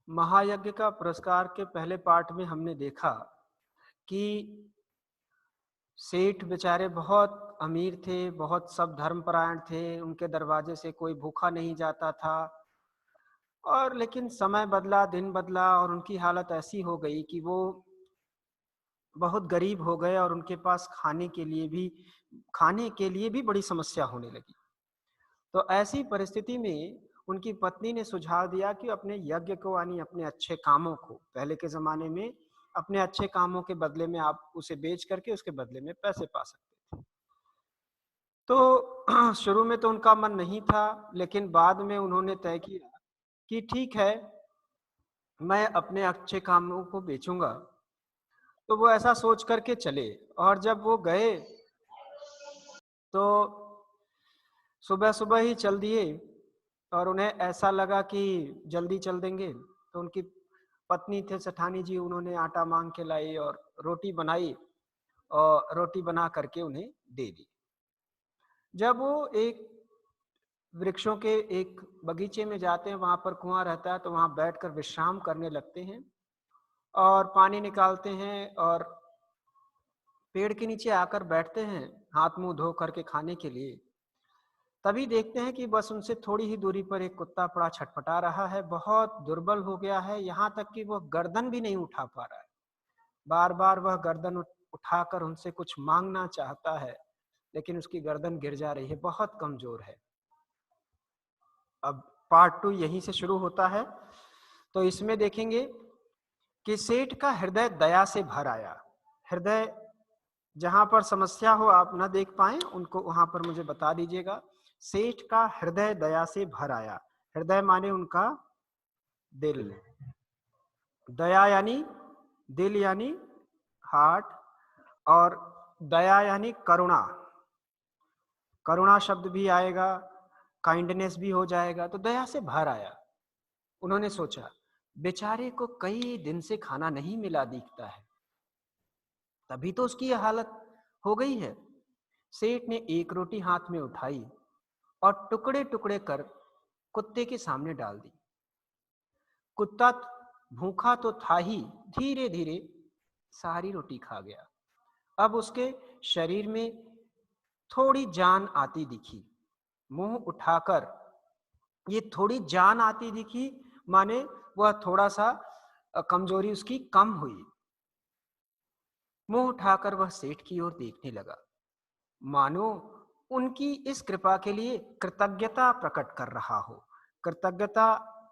महायज्ञ का पुरस्कार के पहले पार्ट में हमने देखा कि सेठ बेचारे बहुत अमीर थे, बहुत सब धर्मपरायण थे, उनके दरवाजे से कोई भूखा नहीं जाता था। और लेकिन समय बदला, दिन बदला और उनकी हालत ऐसी हो गई कि वो बहुत गरीब हो गए और उनके पास खाने के लिए भी बड़ी समस्या होने लगी। तो ऐसी परिस्थिति में उनकी पत्नी ने सुझाव दिया कि अपने यज्ञ को यानी अपने अच्छे कामों को, पहले के जमाने में अपने अच्छे कामों के बदले में आप उसे बेच करके उसके बदले में पैसे पा सकते थे। तो शुरू में तो उनका मन नहीं था, लेकिन बाद में उन्होंने तय किया कि ठीक है, मैं अपने अच्छे कामों को बेचूंगा। तो वो ऐसा सोच करके चले, और जब वो गए तो सुबह सुबह ही चल दिए। और उन्हें ऐसा लगा कि जल्दी चल देंगे, तो उनकी पत्नी थे सेठानी जी, उन्होंने आटा मांग के लाई और रोटी बनाई और रोटी बना करके उन्हें दे दी। जब वो एक वृक्षों के एक बगीचे में जाते हैं, वहां पर कुआं रहता है, तो वहां बैठकर विश्राम करने लगते हैं और पानी निकालते हैं और पेड़ के नीचे आकर बैठते हैं हाथ मुंह धो करके खाने के लिए। तभी देखते हैं कि बस उनसे थोड़ी ही दूरी पर एक कुत्ता पड़ा छटपटा रहा है, बहुत दुर्बल हो गया है, यहाँ तक कि वह गर्दन भी नहीं उठा पा रहा है। बार बार वह गर्दन उठाकर उनसे कुछ मांगना चाहता है, लेकिन उसकी गर्दन गिर जा रही है, बहुत कमजोर है। अब पार्ट 2 यहीं से शुरू होता है। तो इसमें देखेंगे कि सेठ का हृदय दया से भर आया। हृदय, जहां पर समस्या हो आप ना देख पाए उनको वहां पर मुझे बता दीजिएगा। सेठ का हृदय दया से भर आया। हृदय माने उनका दिल, दया यानी दिल यानी हार्ट, और दया यानी करुणा। करुणा शब्द भी आएगा, काइंडनेस भी हो जाएगा। तो दया से भर आया। उन्होंने सोचा बेचारे को कई दिन से खाना नहीं मिला दिखता है, तभी तो उसकी यह हालत हो गई है। सेठ ने एक रोटी हाथ में उठाई और टुकड़े टुकड़े कर कुत्ते के सामने डाल दी। कुत्ता भूखा तो था ही, धीरे धीरे सारी रोटी खा गया। अब उसके शरीर में थोड़ी जान आती दिखी। मुंह उठाकर ये थोड़ी जान आती दिखी, माने वह थोड़ा सा कमजोरी उसकी कम हुई। मुंह उठाकर वह सेठ की ओर देखने लगा, मानो उनकी इस कृपा के लिए कृतज्ञता प्रकट कर रहा हो। कृतज्ञता,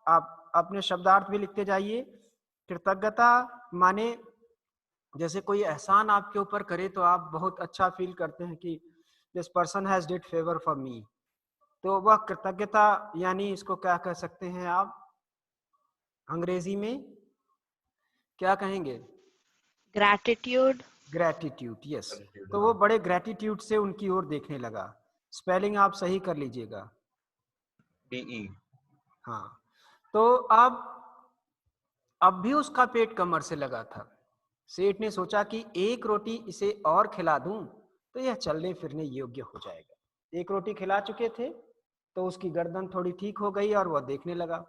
आप अपने शब्दार्थ भी लिखते जाइए। कृतज्ञता माने जैसे कोई एहसान आपके ऊपर करे तो आप बहुत अच्छा फील करते हैं कि this person has did favour for me. तो वह कृतज्ञता, यानी इसको क्या कह सकते हैं आप अंग्रेजी में, क्या कहेंगे? ग्रैटिट्यूड। Gratitude, yes. तो वो बड़े ग्रेटिट्यूड से उनकी ओर देखने लगा। स्पेलिंग आप सही कर लीजिएगा। DE। हाँ। तो अब भी उसका पेट कमर से लगा था। सेठ ने सोचा कि एक रोटी इसे और खिला दूं तो यह चलने फिरने योग्य हो जाएगा। एक रोटी खिला चुके थे तो उसकी गर्दन थोड़ी ठीक हो गई और वह देखने लगा।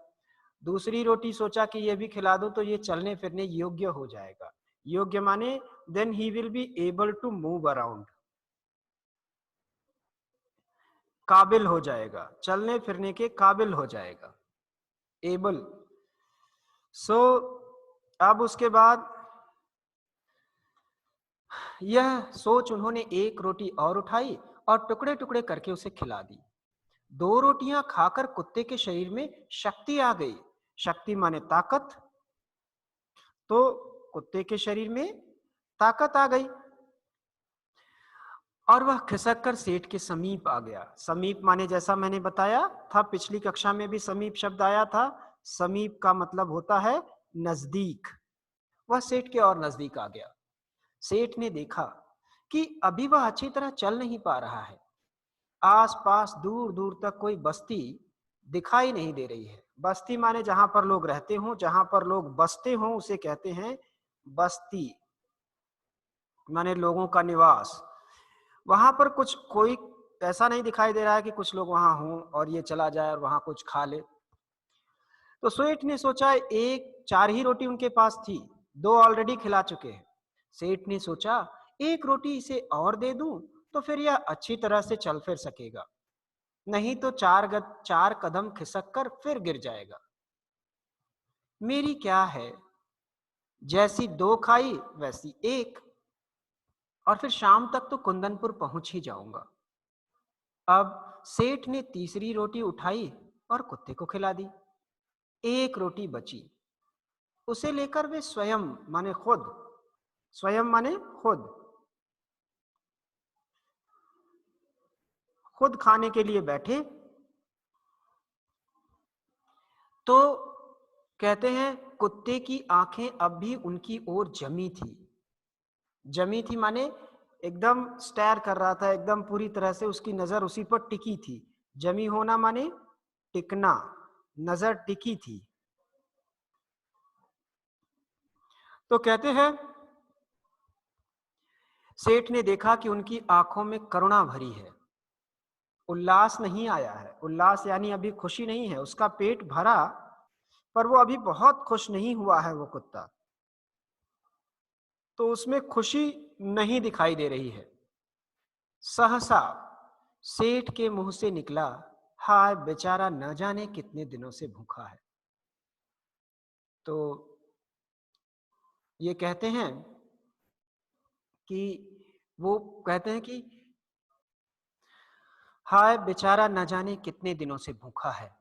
दूसरी रोटी सोचा कि यह भी खिला दूं तो ये चलने फिरने योग्य हो जाएगा। योग्य माने then he will be able to move around, काबिल हो जाएगा, चलने फिरने के काबिल हो जाएगा, एबल। सो अब उसके बाद यह सोच उन्होंने एक रोटी और उठाई और टुकड़े टुकड़े करके उसे खिला दी। दो रोटियां खाकर कुत्ते के शरीर में शक्ति आ गई। शक्ति माने ताकत। तो कुत्ते के शरीर में ताकत आ गई और वह खिसक कर सेठ के समीप आ गया। समीप माने जैसा मैंने बताया था, पिछली कक्षा में भी समीप शब्द आया था। समीप का मतलब होता है नजदीक। वह सेठ के और नजदीक आ गया। सेठ ने देखा कि अभी वह अच्छी तरह चल नहीं पा रहा है। आसपास दूर दूर तक कोई बस्ती दिखाई नहीं दे रही है। बस्ती माने जहां पर लोग रहते हों, जहां पर लोग बसते हों, उसे कहते हैं बस्ती, माने लोगों का निवास। वहां पर कुछ कोई ऐसा नहीं दिखाई दे रहा है कि कुछ लोग वहां हों और ये चला जाए और वहां कुछ खा ले। तो सेठ ने सोचा, एक 4 ही रोटी उनके पास थी, 2 ऑलरेडी खिला चुके हैं। सेठ ने सोचा, एक रोटी इसे और दे दूं तो फिर यह अच्छी तरह से चल फिर सकेगा, नहीं तो 4 कदम खिसक कर फिर गिर जाएगा। मेरी क्या है, जैसी 2 खाई वैसी 1, और फिर शाम तक तो कुंदनपुर पहुंच ही जाऊंगा। अब सेठ ने तीसरी रोटी उठाई और कुत्ते को खिला दी। 1 रोटी बची, उसे लेकर वे स्वयं माने खुद, स्वयं माने खुद खाने के लिए बैठे। तो कहते हैं कुत्ते की आंखें अब भी उनकी ओर जमी थी माने एकदम स्टेयर कर रहा था, एकदम पूरी तरह से उसकी नजर उसी पर टिकी थी। जमी होना माने टिकना, नजर टिकी थी। तो कहते हैं सेठ ने देखा कि उनकी आंखों में करुणा भरी है, उल्लास नहीं आया है। उल्लास यानी अभी खुशी नहीं है, उसका पेट भरा पर वो अभी बहुत खुश नहीं हुआ है वो कुत्ता, तो उसमें खुशी नहीं दिखाई दे रही है। सहसा सेठ के मुंह से निकला, हाय बेचारा न जाने कितने दिनों से भूखा है। तो ये कहते हैं कि वो कहते हैं कि हाय बेचारा न जाने कितने दिनों से भूखा है।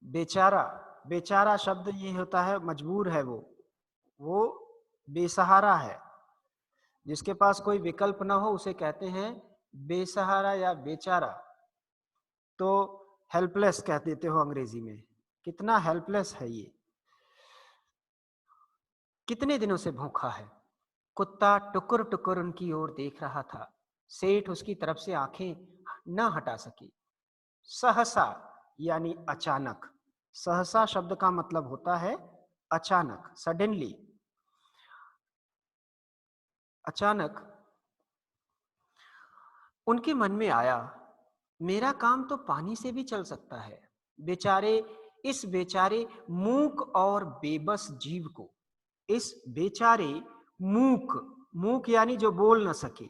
बेचारा, बेचारा शब्द ये होता है मजबूर है, वो बेसहारा है, जिसके पास कोई विकल्प ना हो उसे कहते हैं बेसहारा या बेचारा। तो हेल्पलेस कह देते हो अंग्रेजी में, कितना हेल्पलेस है ये, कितने दिनों से भूखा है। कुत्ता टुकुर टुकुर उनकी ओर देख रहा था, सेठ उसकी तरफ से आंखें न हटा सकी। सहसा यानी अचानक, सहसा शब्द का मतलब होता है अचानक, सडनली, अचानक उनके मन में आया, मेरा काम तो पानी से भी चल सकता है। बेचारे, इस बेचारे मूक और बेबस जीव को, इस बेचारे मूक, मूक यानी जो बोल ना सके,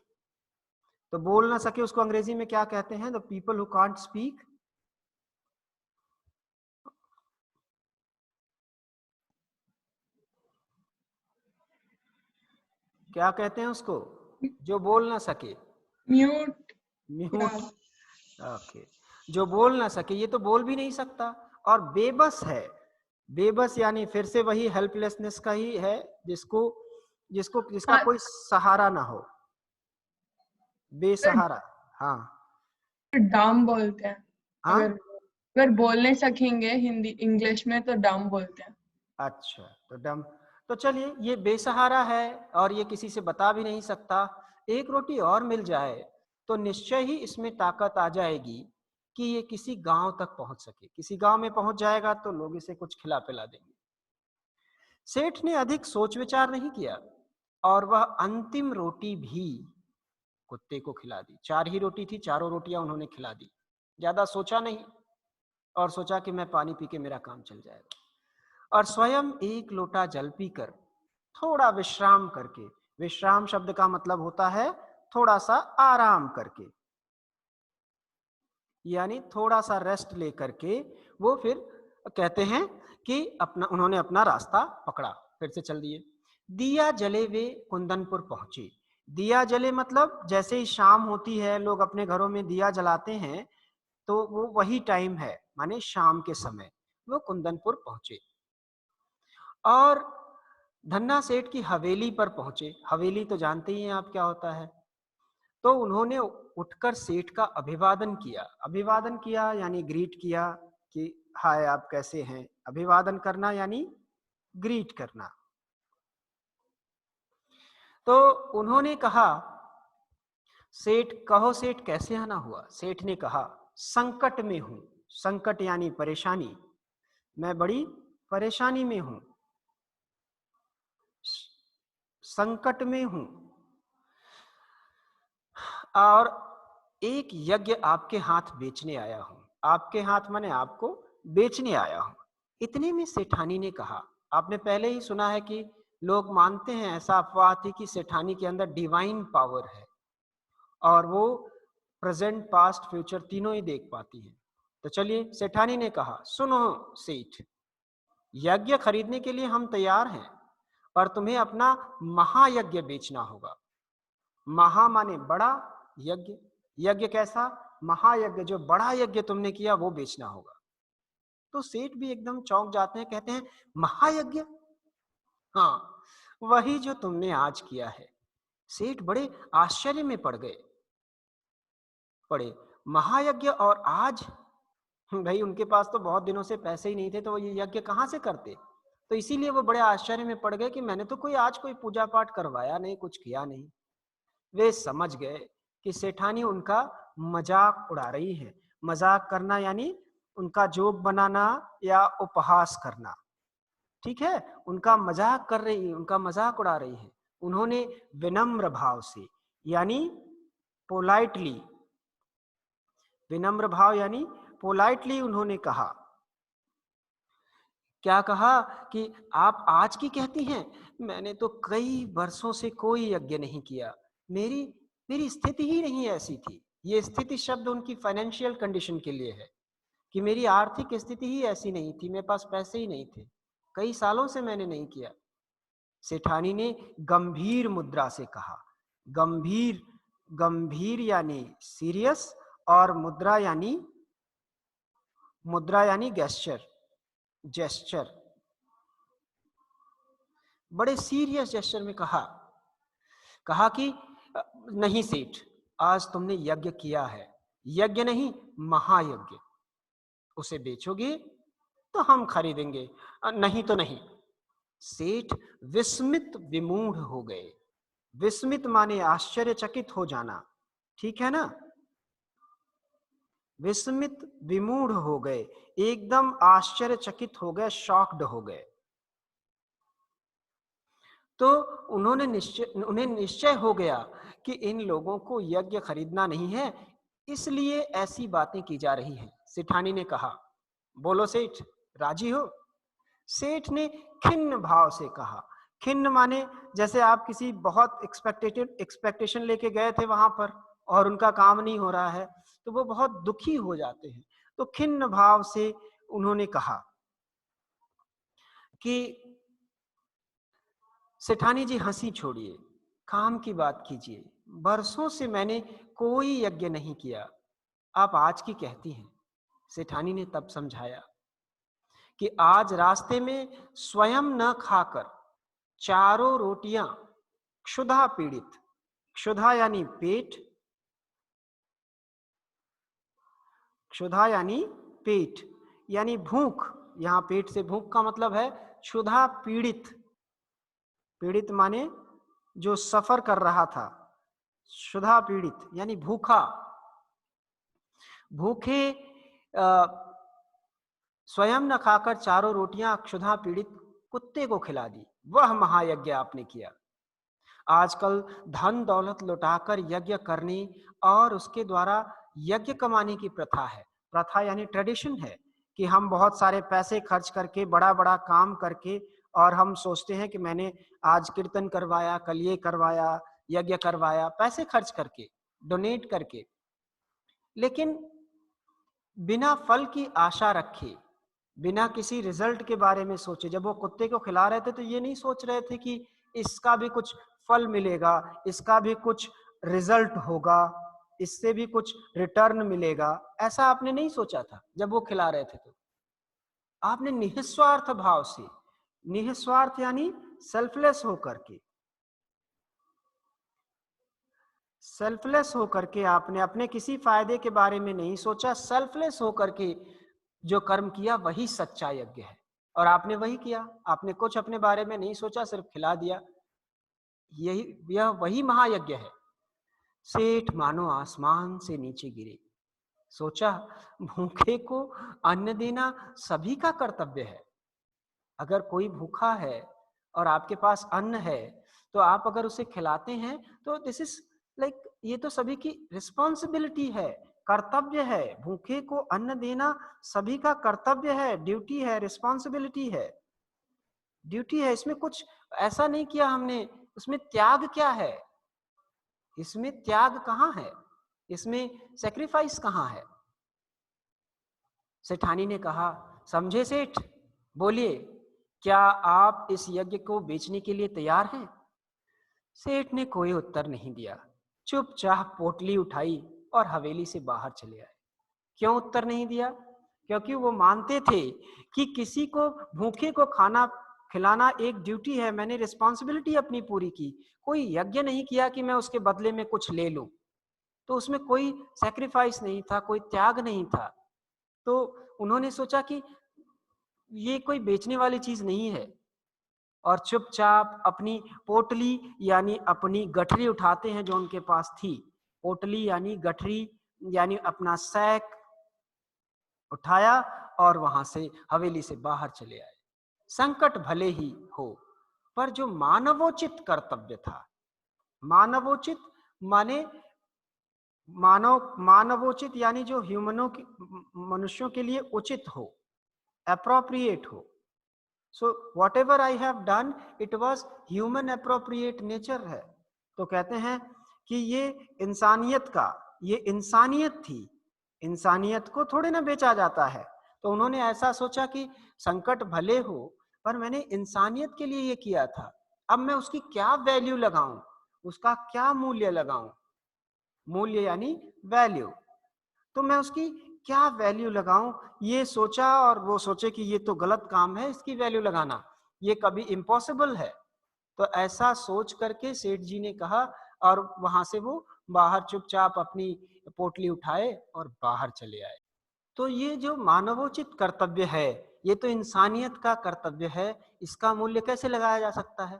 तो बोल ना सके उसको अंग्रेजी में क्या कहते हैं, the people who can't speak, क्या कहते हैं उसको, जो बोल ना सके, म्यूट। म्यूट। ओके, जो बोल ना सके, ये तो बोल भी नहीं सकता। और बेबस है, बेबस यानी फिर से वही हेल्पलेसनेस का ही है, जिसको जिसको जिसका हाँ, कोई सहारा ना हो, बेसहारा। हाँ डम बोलते हैं। हाँ, अगर बोल नहीं सकेंगे हिंदी इंग्लिश में तो डम बोलते हैं। अच्छा, तो डम, तो चलिए ये बेसहारा है और ये किसी से बता भी नहीं सकता। एक रोटी और मिल जाए तो निश्चय ही इसमें ताकत आ जाएगी कि ये किसी गांव तक पहुंच सके। किसी गांव में पहुंच जाएगा तो लोग इसे कुछ खिला पिला देंगे। सेठ ने अधिक सोच विचार नहीं किया और वह अंतिम रोटी भी कुत्ते को खिला दी। 4 ही रोटी थी, चारों रोटियां उन्होंने खिला दी। ज्यादा सोचा नहीं और सोचा कि मैं पानी पी के मेरा काम चल जाएगा, और स्वयं 1 लोटा जल पीकर थोड़ा विश्राम करके, विश्राम शब्द का मतलब होता है थोड़ा सा आराम करके, यानी थोड़ा सा रेस्ट लेकर के वो फिर कहते हैं कि उन्होंने अपना रास्ता पकड़ा, फिर से चल दिए। दिया जले वे कुंदनपुर पहुंचे। दिया जले मतलब जैसे ही शाम होती है लोग अपने घरों में दिया जलाते हैं, तो वो वही टाइम है, माने शाम के समय वो कुंदनपुर पहुंचे और धन्ना सेठ की हवेली पर पहुंचे। हवेली तो जानते ही हैं आप क्या होता है। तो उन्होंने उठकर सेठ का अभिवादन किया। अभिवादन किया यानी ग्रीट किया कि हाय आप कैसे हैं। अभिवादन करना यानी ग्रीट करना। तो उन्होंने कहा, सेठ कहो सेठ कैसे आना हुआ। सेठ ने कहा, संकट में हूं। संकट यानी परेशानी, मैं बड़ी परेशानी में हूं, संकट में हूं, और एक यज्ञ आपके हाथ बेचने आया हूं। आपके हाथ माने आपको बेचने आया हूं। इतने में सेठानी ने कहा, आपने पहले ही सुना है कि लोग मानते हैं, ऐसा अफवाह थी कि सेठानी के अंदर डिवाइन पावर है और वो प्रेजेंट पास्ट फ्यूचर तीनों ही देख पाती है। तो चलिए, सेठानी ने कहा, सुनो सेठ, यज्ञ खरीदने के लिए हम तैयार हैं, पर तुम्हें अपना महायज्ञ बेचना होगा। महा माने बड़ा, यज्ञ, यज्ञ कैसा? महायज्ञ, जो बड़ा यज्ञ तुमने किया वो बेचना होगा। तो सेठ भी एकदम चौंक जाते हैं, कहते हैं महायज्ञ? हाँ, वही जो तुमने आज किया है। सेठ बड़े आश्चर्य में पड़े, महायज्ञ और आज? भाई उनके पास तो बहुत दिनों से पैसे ही नहीं थे, तो वो ये यज्ञ कहाँ से करते? तो इसीलिए वो बड़े आश्चर्य में पड़ गए कि मैंने तो कोई पूजा पाठ करवाया नहीं, कुछ किया नहीं। वे समझ गए कि सेठानी उनका मजाक उड़ा रही है। मजाक करना यानी उनका जोक बनाना या उपहास करना, ठीक है, उनका मजाक कर रही है, उनका मजाक उड़ा रही है। उन्होंने विनम्र भाव से यानी पोलाइटली, विनम्र भाव यानी पोलाइटली उन्होंने कहा, क्या कहा कि आप आज की कहती हैं? मैंने तो कई वर्षों से कोई यज्ञ नहीं किया, मेरी मेरी स्थिति ही नहीं ऐसी थी। ये स्थिति शब्द उनकी फाइनेंशियल कंडीशन के लिए है कि मेरी आर्थिक स्थिति ही ऐसी नहीं थी, मेरे पास पैसे ही नहीं थे, कई सालों से मैंने नहीं किया। सेठानी ने गंभीर मुद्रा से कहा, गंभीर, गंभीर यानी सीरियस, और मुद्रा यानी गेस्चर, जेस्चर, बड़े सीरियस जेस्चर में कहा कि नहीं सेठ, आज तुमने यज्ञ किया है, यज्ञ नहीं महायज्ञ, उसे बेचोगे तो हम खरीदेंगे, नहीं तो नहीं। सेठ विस्मित विमूढ़ हो गए। विस्मित माने आश्चर्यचकित हो जाना, ठीक है ना? विस्मित विमूढ़ हो गए, एकदम आश्चर्यचकित हो गए, शॉक्ड हो गए। तो उन्हें निश्चय हो गया कि इन लोगों को यज्ञ खरीदना नहीं है, इसलिए ऐसी बातें की जा रही हैं। सेठानी ने कहा, बोलो सेठ, राजी हो? सेठ ने खिन्न भाव से कहा। खिन्न माने जैसे आप किसी बहुत एक्सपेक्टेशन लेके गए थे वहां पर और उनका काम नहीं हो रहा है, तो वो बहुत दुखी हो जाते हैं। तो खिन्न भाव से उन्होंने कहा कि सेठानी जी, हंसी छोड़िए, काम की बात कीजिए। बरसों से मैंने कोई यज्ञ नहीं किया, आप आज की कहती हैं। सेठानी ने तब समझाया कि आज रास्ते में स्वयं न खाकर 4 रोटियां क्षुधा पीड़ित, क्षुधा यानी पेट, क्षुधा यानी पेट यानी भूख, यहां पेट से भूख का मतलब है क्षुधा पीड़ित, पीड़ित माने जो सफर कर रहा था, क्षुधा पीड़ित यानी भूखा, भूखे स्वयं न खाकर 4 रोटियां क्षुधा पीड़ित कुत्ते को खिला दी, वह महायज्ञ आपने किया। आजकल धन दौलत लुटाकर यज्ञ करने और उसके द्वारा यज्ञ कमाने की प्रथा है। प्रथा यानी ट्रेडिशन है कि हम बहुत सारे पैसे खर्च करके, बड़ा बड़ा काम करके, और हम सोचते हैं कि मैंने आज कीर्तन करवाया, कल ये करवाया, यज्ञ करवाया, पैसे खर्च करके, डोनेट करके, लेकिन बिना फल की आशा रखे, बिना किसी रिजल्ट के बारे में सोचे। जब वो कुत्ते को खिला रहे थे तो ये नहीं सोच रहे थे कि इसका भी कुछ फल मिलेगा, इसका भी कुछ रिजल्ट होगा, इससे भी कुछ रिटर्न मिलेगा, ऐसा आपने नहीं सोचा था। जब वो खिला रहे थे तो आपने निस्वार्थ भाव से, निस्वार्थ यानी सेल्फलेस होकर के, सेल्फलेस होकर के आपने अपने किसी फायदे के बारे में नहीं सोचा, सेल्फलेस होकर के जो कर्म किया वही सच्चा यज्ञ है। और आपने वही किया, आपने कुछ अपने बारे में नहीं सोचा, सिर्फ खिला दिया, यह वही महायज्ञ है। सेठ मानो आसमान से नीचे गिरे। सोचा, भूखे को अन्न देना सभी का कर्तव्य है। अगर कोई भूखा है और आपके पास अन्न है, तो आप अगर उसे खिलाते हैं तो दिस इज लाइक, ये तो सभी की रिस्पॉन्सिबिलिटी है, कर्तव्य है, भूखे को अन्न देना सभी का कर्तव्य है, ड्यूटी है, रिस्पॉन्सिबिलिटी है, ड्यूटी है। इसमें कुछ ऐसा नहीं किया हमने, उसमें त्याग क्या है, इसमें त्याग कहाँ है, इसमें सेक्रीफाइस कहाँ है। सेठानी ने कहा, समझे सेठ, बोलिए क्या आप इस यज्ञ को बेचने के लिए तैयार हैं? सेठ ने कोई उत्तर नहीं दिया, चुपचाप पोटली उठाई और हवेली से बाहर चले आए। क्यों उत्तर नहीं दिया? क्योंकि वो मानते थे कि किसी को भूखे को खाना खिलाना एक ड्यूटी है, मैंने रिस्पॉन्सिबिलिटी अपनी पूरी की, कोई यज्ञ नहीं किया कि मैं उसके बदले में कुछ ले लूं। तो उसमें कोई सैक्रिफाइस नहीं था, कोई त्याग नहीं था। तो उन्होंने सोचा कि ये कोई बेचने वाली चीज नहीं है, और चुपचाप अपनी पोटली यानी अपनी गठरी उठाते हैं जो उनके पास थी। पोटली यानी गठरी यानी अपना सैक उठाया और वहां से हवेली से बाहर चले आए। संकट भले ही हो, पर जो मानवोचित कर्तव्य था, मानवोचित माने मानवोचित यानी जो ह्यूमनों की मनुष्यों के लिए उचित हो, एप्रोप्रिएट हो। So what ever I have done it was human appropriate nature है। तो कहते हैं कि ये इंसानियत थी, इंसानियत को थोड़े ना बेचा जाता है। तो उन्होंने ऐसा सोचा कि संकट भले हो, पर मैंने इंसानियत के लिए ये किया था, अब मैं उसकी क्या वैल्यू लगाऊं, उसका क्या मूल्य लगाऊं, मूल्य यानी वैल्यू, तो मैं उसकी क्या वैल्यू लगाऊं, ये सोचा। और वो सोचे कि ये तो गलत काम है, इसकी वैल्यू लगाना ये कभी इम्पॉसिबल है। तो ऐसा सोच करके सेठ जी ने कहा, और वहां से वो बाहर चुपचाप अपनी पोटली उठाए और बाहर चले आए। तो ये जो मानवोचित कर्तव्य है, ये तो इंसानियत का कर्तव्य है, इसका मूल्य कैसे लगाया जा सकता है?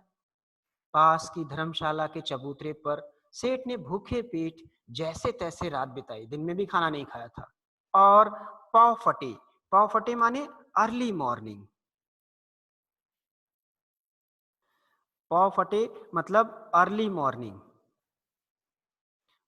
पास की धर्मशाला के चबूतरे पर सेठ ने भूखे पेट जैसे तैसे रात बिताई, दिन में भी खाना नहीं खाया था। और पाव फटे माने अर्ली मॉर्निंग, पाव फटे मतलब अर्ली मॉर्निंग,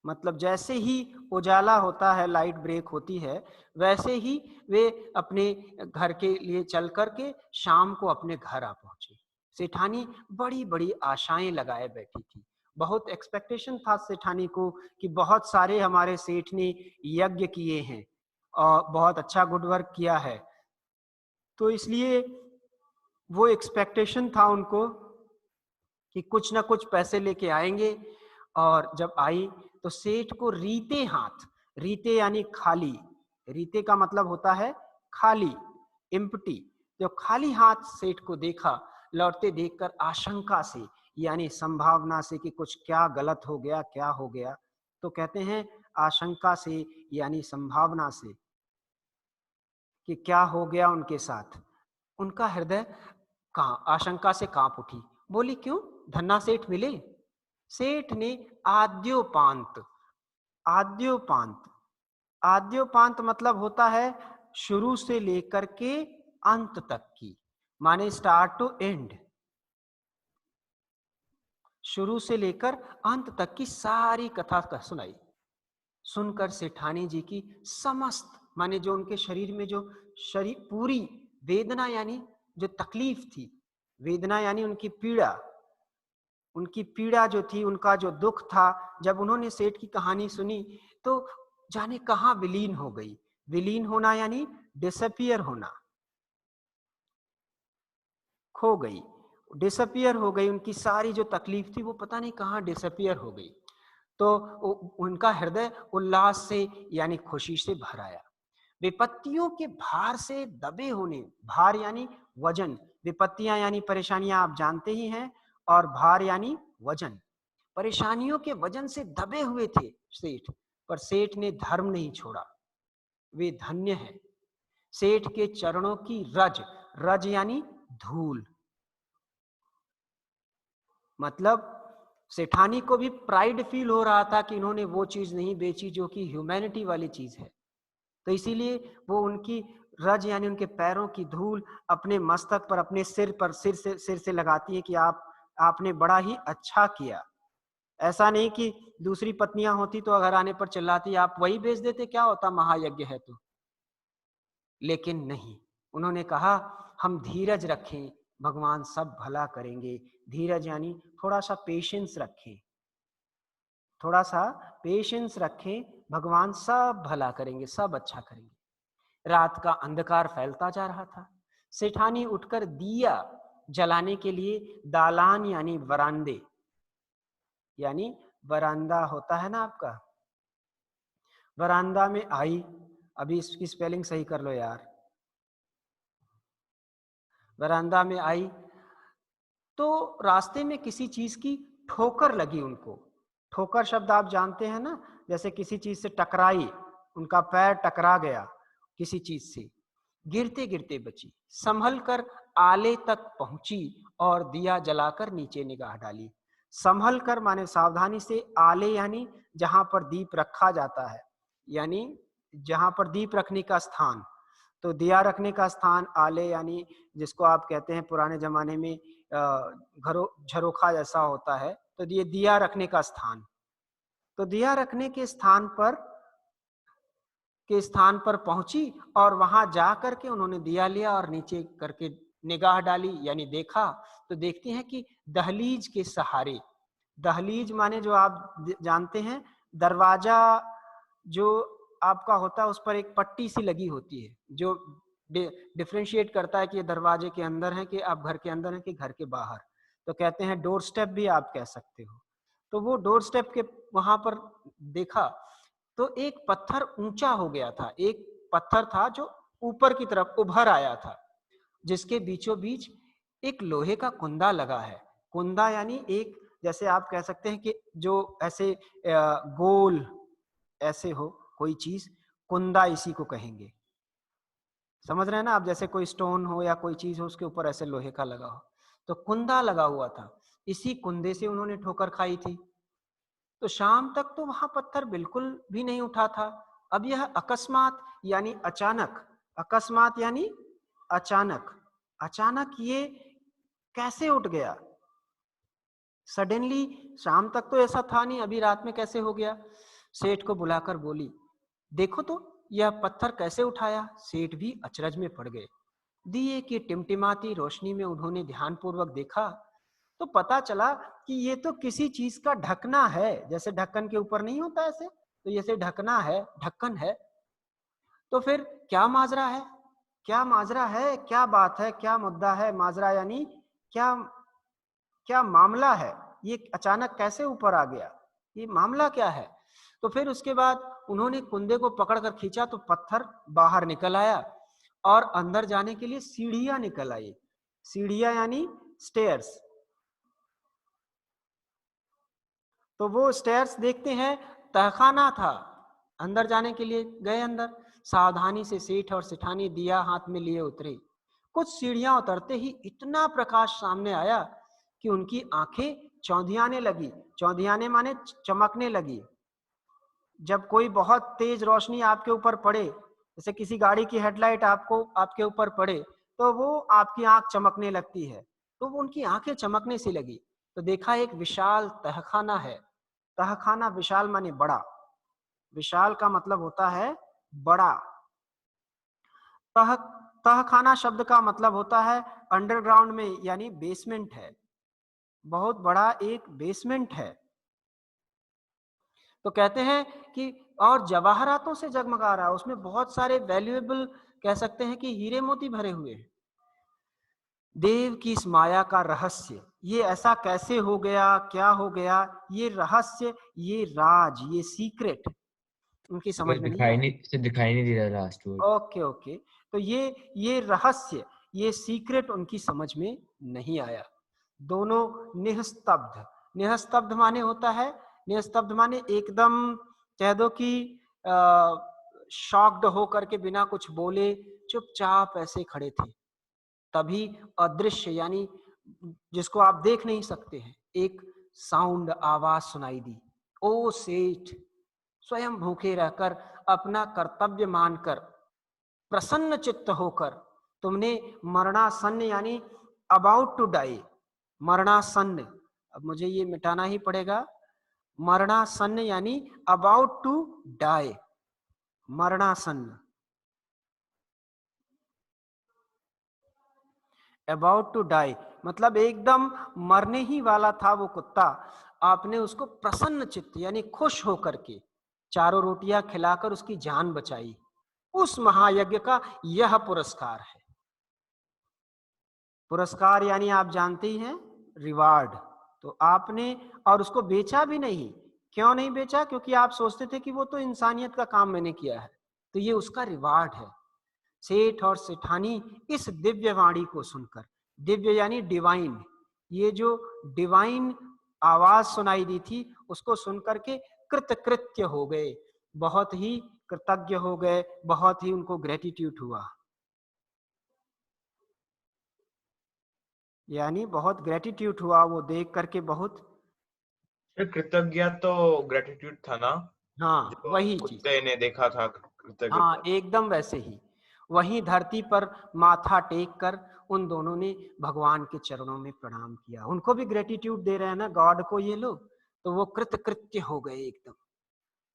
मतलब जैसे ही उजाला होता है, लाइट ब्रेक होती है, वैसे ही वे अपने घर के लिए चल करके शाम को अपने घर आ पहुंचे। सेठानी बड़ी बड़ी आशाएं लगाए बैठी थी, बहुत एक्सपेक्टेशन था सेठानी को कि बहुत सारे हमारे सेठ ने यज्ञ किए हैं और बहुत अच्छा गुड वर्क किया है। तो इसलिए वो एक्सपेक्टेशन था उनको कि कुछ ना कुछ पैसे लेके आएंगे। और जब आई तो सेठ को रीते हाथ, रीते यानी खाली, रीते का मतलब होता है खाली, एम्प्टी, जो खाली हाथ सेठ को देखा, लौटते देखकर आशंका से यानी संभावना से कि कुछ क्या गलत हो गया, क्या हो गया। तो कहते हैं आशंका से यानी संभावना से कि क्या हो गया उनके साथ, उनका हृदय आशंका से कांप उठी। बोली क्यों, धन्ना सेठ मिले? सेठ ने आद्योपांत, आद्योपांत, आद्योपांत मतलब होता है शुरू से लेकर के अंत तक की, माने स्टार्ट टू एंड, शुरू से लेकर अंत तक की सारी कथा का सुनाई। सुनकर सेठानी जी की समस्त, माने जो उनके शरीर में जो शरीर पूरी वेदना यानी जो तकलीफ थी, वेदना यानी उनकी पीड़ा, उनकी पीड़ा जो थी, उनका जो दुख था, जब उन्होंने सेठ की कहानी सुनी तो जाने कहां विलीन हो गई। विलीन होना यानी डिसअपियर होना, खो गई, डिसअपियर हो गई। उनकी सारी जो तकलीफ थी वो पता नहीं कहां डिसअपियर हो गई। तो उनका हृदय उल्लास से यानी खुशी से भर आया। विपत्तियों के भार से दबे होने, भार यानी वजन, विपत्तियां यानी परेशानियां आप जानते ही हैं, और भार यानी वजन, परेशानियों के वजन से दबे हुए थे सेठ, पर सेठ ने धर्म नहीं छोड़ा। वे धन्य हैं। सेठ के चरणों की रज, रज यानी धूल, मतलब सेठानी को भी प्राइड फील हो रहा था कि इन्होंने वो चीज नहीं बेची जो कि ह्यूमैनिटी वाली चीज है। तो इसीलिए वो उनकी रज यानी उनके पैरों की धूल अपने मस्तक पर, अपने सिर पर, सिर से लगाती है कि आपने बड़ा ही अच्छा किया, ऐसा नहीं कि दूसरी पत्नियां होती तो घर आने पर चिल्लाती, आप वही भेज देते, क्या होता, महायज्ञ है तो। लेकिन नहीं, उन्होंने कहा हम धीरज रखें, भगवान सब भला करेंगे। धीरज यानी थोड़ा सा पेशेंस रखें, थोड़ा सा पेशेंस रखें, भगवान सब भला करेंगे, सब अच्छा करेंगे। रात का अंधकार फैलता जा रहा था। सेठानी उठकर दिया जलाने के लिए दालान यानी वरांदे, यानी वरांदा होता है ना आपका, वरांदा में आई। अभी इसकी स्पेलिंग सही कर लो यार। वरांदा में आई तो रास्ते में किसी चीज की ठोकर लगी उनको। ठोकर शब्द आप जानते हैं ना, जैसे किसी चीज से टकराई, उनका पैर टकरा गया किसी चीज से, गिरते गिरते बची, संभल कर आले तक पहुंची और दिया जलाकर नीचे निगाह डाली। संभल कर माने सावधानी से, आले यानी जहां पर दीप रखा जाता है, यानी जहां पर दीप रखने का स्थान। तो दिया रखने का स्थान आले यानी जिसको आप कहते हैं पुराने जमाने में घरों झरोखा जैसा होता है, तो ये दिया रखने का स्थान। तो दिया रखने के स्थान पर पहुंची और वहां जा करके उन्होंने दिया लिया और नीचे करके निगाह डाली, यानी देखा। तो देखते हैं कि दहलीज के सहारे, दहलीज माने जो आप जानते हैं दरवाजा जो आपका होता है उस पर एक पट्टी सी लगी होती है जो डिफरेंशिएट करता है कि ये दरवाजे के अंदर है कि आप घर के अंदर है कि घर के बाहर। तो कहते हैं डोर स्टेप भी आप कह सकते हो। तो वो डोर स्टेप के वहां पर देखा तो एक पत्थर ऊंचा हो गया था, एक पत्थर था जो ऊपर की तरफ उभर आया था, जिसके बीचों बीच एक लोहे का कुंदा लगा है। कुंदा यानी एक, जैसे आप कह सकते हैं कि जो ऐसे गोल ऐसे हो कोई चीज, कुंदा इसी को कहेंगे। समझ रहे हैं ना आप, जैसे कोई स्टोन हो या कोई चीज हो उसके ऊपर ऐसे लोहे का लगा हो, तो कुंदा लगा हुआ था। इसी कुंदे से उन्होंने ठोकर खाई थी। तो शाम तक तो वहां पत्थर बिल्कुल भी नहीं उठा था। अब यह अकस्मात यानी अचानक, अकस्मात यानी अचानक, अचानक ये कैसे उठ गया सडनली। शाम तक तो ऐसा था नहीं, अभी रात में कैसे हो गया। सेठ को बुलाकर बोली, देखो तो यह पत्थर कैसे उठाया। सेठ भी अचरज में पड़ गए। दिए की टिमटिमाती रोशनी में उन्होंने ध्यानपूर्वक देखा तो पता चला कि ये तो किसी चीज का ढकना है, जैसे ढक्कन के ऊपर नहीं होता ऐसे, तो ये से ढकना है, ढक्कन है। तो फिर क्या माजरा है, क्या माजरा है, क्या बात है, क्या मुद्दा है। माजरा यानी क्या, क्या मामला है, ये अचानक कैसे ऊपर आ गया, ये मामला क्या है। तो फिर उसके बाद उन्होंने कुंदे को पकड़कर खींचा तो पत्थर बाहर निकल आया और अंदर जाने के लिए सीढ़ियां निकल आई। सीढ़ियां यानी स्टेयर्स। तो वो स्टेयर्स देखते हैं तहखाना था, अंदर जाने के लिए गए अंदर। सावधानी से सेठ और सेठानी दिया हाथ में लिए उतरे। कुछ सीढ़ियां उतरते ही इतना प्रकाश सामने आया कि उनकी आंखें चौंधियाने लगी। चौंधियाने माने चमकने लगी। जब कोई बहुत तेज रोशनी आपके ऊपर पड़े, जैसे किसी गाड़ी की हेडलाइट आपको आपके ऊपर पड़े, तो वो आपकी आंख चमकने लगती है। तो वो उनकी आंखें चमकने सी लगी। तो देखा एक विशाल तहखाना है। तहखाना विशाल माने बड़ा, विशाल का मतलब होता है बड़ा। तह तहखाना शब्द का मतलब होता है अंडरग्राउंड में, यानी बेसमेंट है, बहुत बड़ा एक बेसमेंट है। तो कहते हैं कि और जवाहरातों से जगमगा रहा है, उसमें बहुत सारे वैल्यूएबल कह सकते हैं कि हीरे मोती भरे हुए हैं। देव की इस माया का रहस्य, ये ऐसा कैसे हो गया, क्या हो गया, ये रहस्य, ये राज, ये सीक्रेट उनकी समझ में नहीं आया। दिखाई नहीं दे रहा लास्ट वर्ड। ओके ओके, तो ये रहस्य, ये सीक्रेट उनकी समझ में नहीं आया। दोनों निस्तब्ध। निस्तब्ध माने होता है, निस्तब्ध माने एकदम कह दो कि शॉक्ड होकर के बिना कुछ बोले चुपचाप ऐसे खड़े थे। तभी अदृश्य यानी जिसको आप देख नहीं सकते हैं, एक साउंड आवाज सुनाई दी। ओ सेठ, स्वयं भूखे रहकर अपना कर्तव्य मानकर प्रसन्न चित्त होकर तुमने मरणासन्न यानी अबाउट टू डाई, मरणासन्न, अब मुझे ये मिटाना ही पड़ेगा, मरणासन्न यानी अबाउट टू डाई, मरणासन्न, अबाउट टू डाई मतलब एकदम मरने ही वाला था वो कुत्ता। आपने उसको प्रसन्न चित्त यानी खुश होकर के 4 रोटियां खिलाकर उसकी जान बचाई। उस महायज्ञ का यह पुरस्कार है। पुरस्कार यानी आप जानते ही हैं, रिवार्ड। तो आपने और उसको बेचा भी नहीं। क्यों नहीं बेचा? क्योंकि आप सोचते थे कि वो तो इंसानियत का काम मैंने किया है, तो ये उसका रिवार्ड है। सेठ और सेठानी इस दिव्य वाणी को सुनकर, दिव्य यानी डिवाइन, ये जो डिवाइन आवाज सुनाई दी थी उसको सुनकर के कृतकृत्य हो गए, बहुत ही कृतज्ञ हो गए, बहुत ही उनको ग्रेटिट्यूड हुआ, यानी बहुत ग्रेटिट्यूड हुआ वो देख करके बहुत। कृतज्ञ तो ग्रेटिट्यूड था ना, हाँ जो वही चीज, कुत्ते ने देखा था कृतज्ञता। हाँ एकदम वैसे ही। वहीं धरती पर माथा टेक कर उन दोनों ने भगवान के चरणों में प्रणाम किया। उनको भी ग्रेटिट्यूड दे रहे हैं ना गॉड को ये लोग, तो वो कृतकृत्य हो गए एकदम।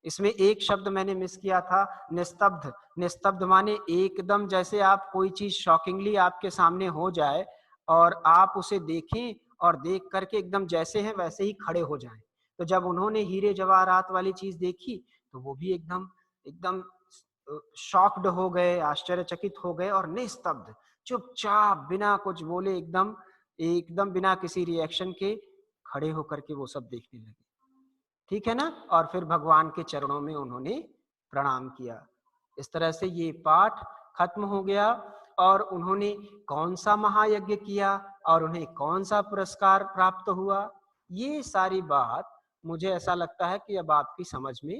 इसमें एक शब्द मैंने मिस किया था, निस्तब्ध। निस्तब्ध माने एकदम जैसे आप कोई चीज शॉकिंगली आपके सामने हो जाए और आप उसे देखें और देख करके एकदम जैसे हैं वैसे ही खड़े हो जाएं। तो जब उन्होंने हीरे जवाहरात वाली चीज देखी तो वो भी एकदम एकदम शॉक्ड हो गए, आश्चर्यचकित हो गए और निस्तब्ध, चुपचाप बिना कुछ बोले एकदम एकदम बिना किसी रिएक्शन के खड़े होकर के वो सब देखने लगे। ठीक है ना? और फिर भगवान के चरणों में उन्होंने प्रणाम किया। इस तरह से ये पाठ खत्म हो गया और उन्होंने कौन सा महायज्ञ किया और उन्हें कौन सा पुरस्कार प्राप्त हुआ, ये सारी बात मुझे ऐसा लगता है कि अब आपकी समझ में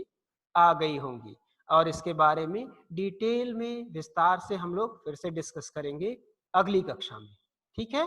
आ गई होंगी। और इसके बारे में डिटेल में विस्तार से हम लोग फिर से डिस्कस करेंगे अगली कक्षा में। ठीक है?